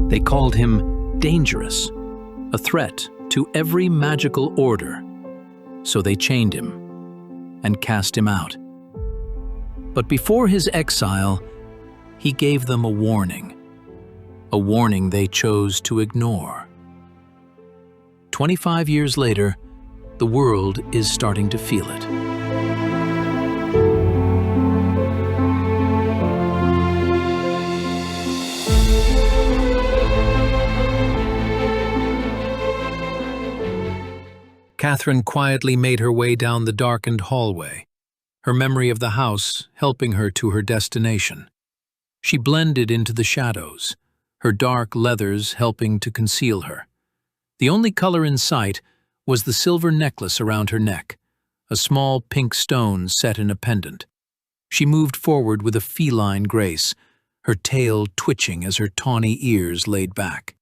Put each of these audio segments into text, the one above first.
They called him dangerous, a threat to every magical order. So they chained him and cast him out. But before his exile, he gave them a warning they chose to ignore. 25 years later, the world is starting to feel it. Kathrine quietly made her way down the darkened hallway, her memory of the house helping her to her destination. She blended into the shadows, her dark leathers helping to conceal her. The only color in sight was the silver necklace around her neck, a small pink stone set in a pendant. She moved forward with a feline grace, her tail twitching as her tawny ears laid back.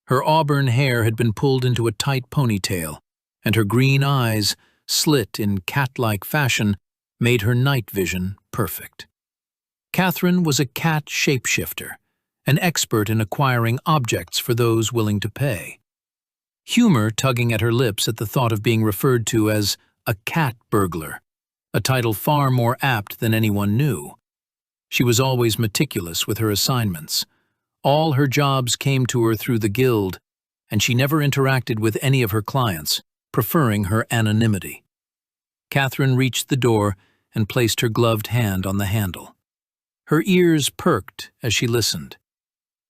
Her auburn hair had been pulled into a tight ponytail, and her green eyes, slit in cat-like fashion, made her night vision perfect. Kathrine was a cat shapeshifter, an expert in acquiring objects for those willing to pay. Humor tugging at her lips at the thought of being referred to as a cat burglar, a title far more apt than anyone knew. She was always meticulous with her assignments. All her jobs came to her through the guild, and she never interacted with any of her clients, preferring her anonymity. Kathrine reached the door and placed her gloved hand on the handle. Her ears perked as she listened.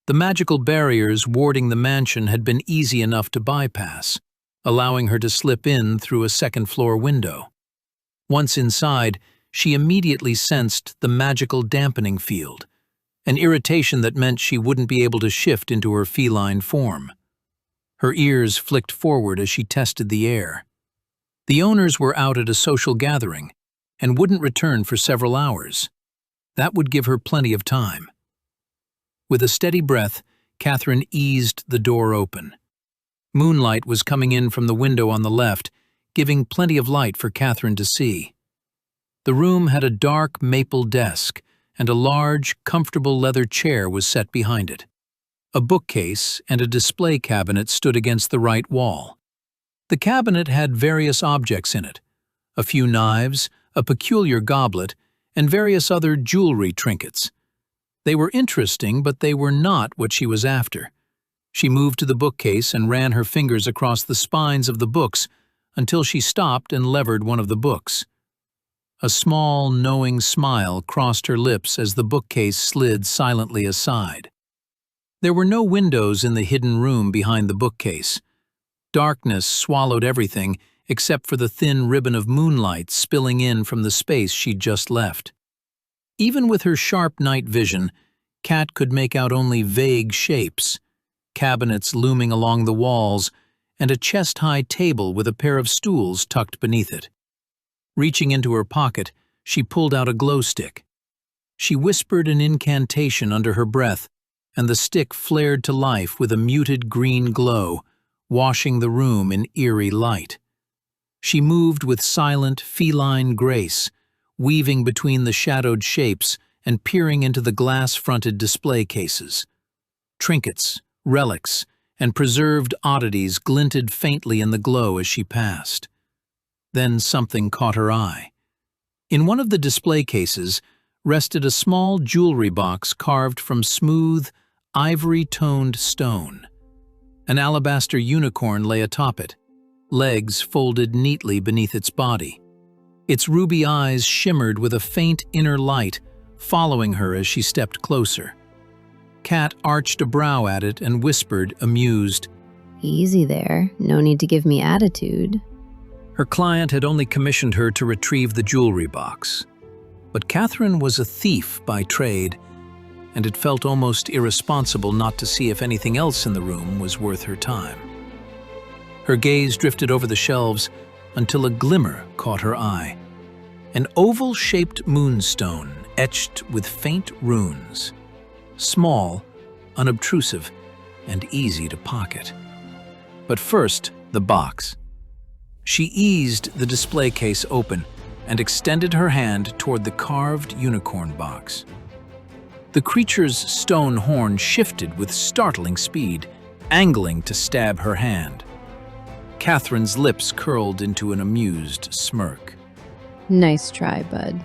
The magical barriers warding the mansion had been easy enough to bypass, allowing her to slip in through a second-floor window. Once inside, she immediately sensed the magical dampening field, an irritation that meant she wouldn't be able to shift into her feline form. Her ears flicked forward as she tested the air. The owners were out at a social gathering and wouldn't return for several hours. That would give her plenty of time. With a steady breath, Kathrine eased the door open. Moonlight was coming in from the window on the left, giving plenty of light for Kathrine to see. The room had a dark maple desk, and a large, comfortable leather chair was set behind it. A bookcase and a display cabinet stood against the right wall. The cabinet had various objects in it, a few knives, a peculiar goblet, and various other jewelry trinkets. They were interesting, but they were not what she was after. She moved to the bookcase and ran her fingers across the spines of the books until she stopped and levered one of the books. A small, knowing smile crossed her lips as the bookcase slid silently aside. There were no windows in the hidden room behind the bookcase. Darkness swallowed everything except for the thin ribbon of moonlight spilling in from the space she'd just left. Even with her sharp night vision, Cat could make out only vague shapes, cabinets looming along the walls, and a chest-high table with a pair of stools tucked beneath it. Reaching into her pocket, she pulled out a glow stick. She whispered an incantation under her breath, and the stick flared to life with a muted green glow, washing the room in eerie light. She moved with silent, feline grace, weaving between the shadowed shapes and peering into the glass-fronted display cases. Trinkets, relics, and preserved oddities glinted faintly in the glow as she passed. Then something caught her eye. In one of the display cases rested a small jewelry box carved from smooth, ivory-toned stone. An alabaster unicorn lay atop it, legs folded neatly beneath its body. Its ruby eyes shimmered with a faint inner light, following her as she stepped closer. Cat arched a brow at it and whispered, amused, "Easy there, no need to give me attitude." Her client had only commissioned her to retrieve the jewelry box. But Kathrine was a thief by trade, and it felt almost irresponsible not to see if anything else in the room was worth her time. Her gaze drifted over the shelves until a glimmer caught her eye. An oval-shaped moonstone etched with faint runes. Small, unobtrusive, and easy to pocket. But first, the box. She eased the display case open and extended her hand toward the carved unicorn box. The creature's stone horn shifted with startling speed, angling to stab her hand. Kathrine's lips curled into an amused smirk. Nice try, bud.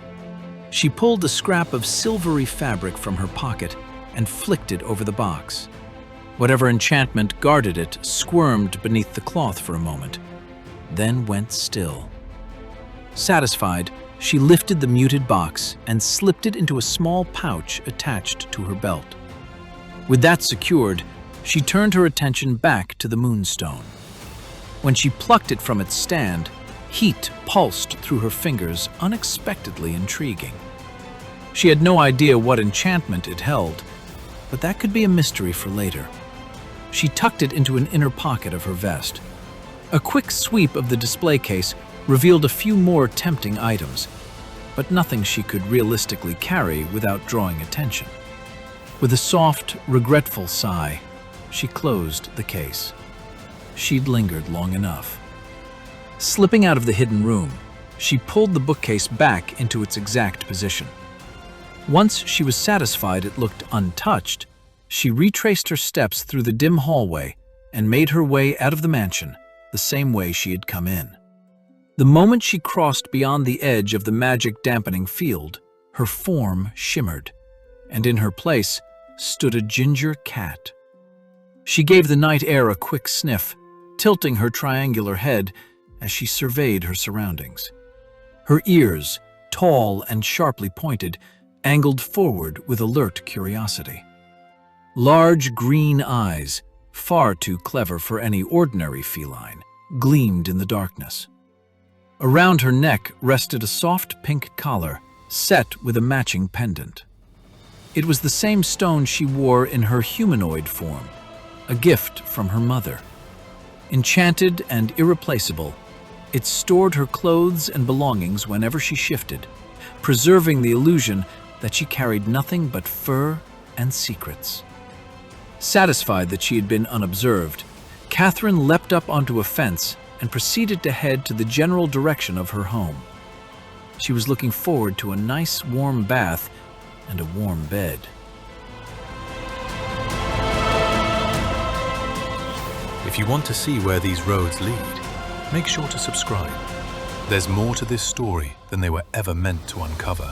She pulled a scrap of silvery fabric from her pocket and flicked it over the box. Whatever enchantment guarded it squirmed beneath the cloth for a moment, then went still. Satisfied, she lifted the muted box and slipped it into a small pouch attached to her belt. With that secured, she turned her attention back to the moonstone. When she plucked it from its stand, heat pulsed through her fingers, unexpectedly intriguing. She had no idea what enchantment it held, but that could be a mystery for later. She tucked it into an inner pocket of her vest. A quick sweep of the display case revealed a few more tempting items, but nothing she could realistically carry without drawing attention. With a soft, regretful sigh, she closed the case. She'd lingered long enough. Slipping out of the hidden room, she pulled the bookcase back into its exact position. Once she was satisfied it looked untouched, she retraced her steps through the dim hallway and made her way out of the mansion the same way she had come in. The moment she crossed beyond the edge of the magic-dampening field, her form shimmered, and in her place stood a ginger cat. She gave the night air a quick sniff, tilting her triangular head as she surveyed her surroundings. Her ears, tall and sharply pointed, angled forward with alert curiosity. Large green eyes, far too clever for any ordinary feline, gleamed in the darkness. Around her neck rested a soft pink collar, set with a matching pendant. It was the same stone she wore in her humanoid form, a gift from her mother. Enchanted and irreplaceable, it stored her clothes and belongings whenever she shifted, preserving the illusion that she carried nothing but fur and secrets. Satisfied that she had been unobserved, Kathrine leapt up onto a fence and proceeded to head to the general direction of her home. She was looking forward to a nice warm bath and a warm bed. If you want to see where these roads lead, make sure to subscribe. There's more to this story than they were ever meant to uncover.